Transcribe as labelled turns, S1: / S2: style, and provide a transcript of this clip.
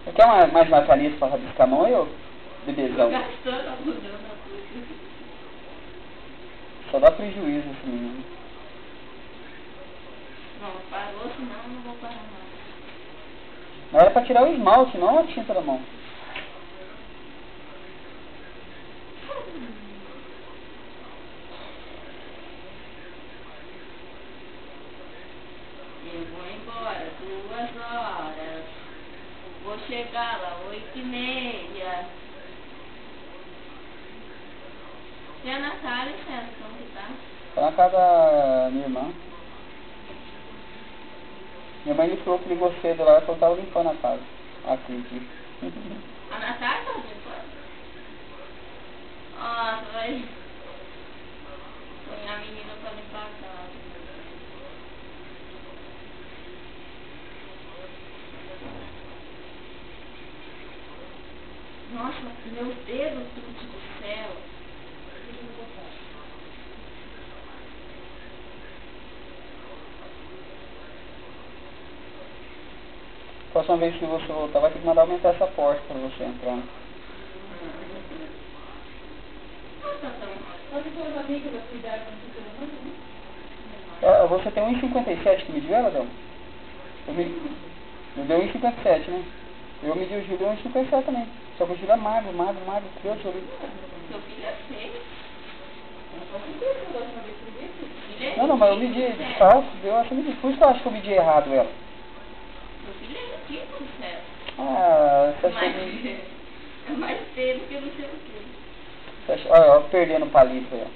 S1: Você quer mais uma caneta pra rabiscar a mão aí, ô bebezão?
S2: Gastando a bunda na puta.
S1: Só dá prejuízo esse menino.
S2: Não, parou, senão eu não vou parar mais.
S1: Não era pra tirar o esmalte, não a tinta da mão.
S2: Eu vou embora 2 horas. Vou chegar lá 8h30. E a Natália, César, como que tá?
S1: Tá na casa da minha irmã. Minha mãe me falou que ligou cedo lá, que eu tava limpando a casa. Aqui.
S2: A Natália tá limpando? Nossa, vai. Põe a menina pra limpar a casa. Nossa, meu dedo, tudo do céu.
S1: Próxima vez que você voltar, vai ter que mandar aumentar essa porta pra você entrar. Você tem 1,57 que mediu ela, Adão? Me deu 1,57, né? Eu medi o Gil, deu 1,57 também. Só que o Gil é magro, Deus do céu.
S2: Seu filho é feio.
S1: Não, mas eu medi falso, eu acho que eu medi. Por isso que eu acho que eu medi errado ela.
S2: Seu filho é rico do céu.
S1: Você achou que...
S2: É mais feio do que não sei o quê.
S1: Olha, perdendo o palito aí, ó.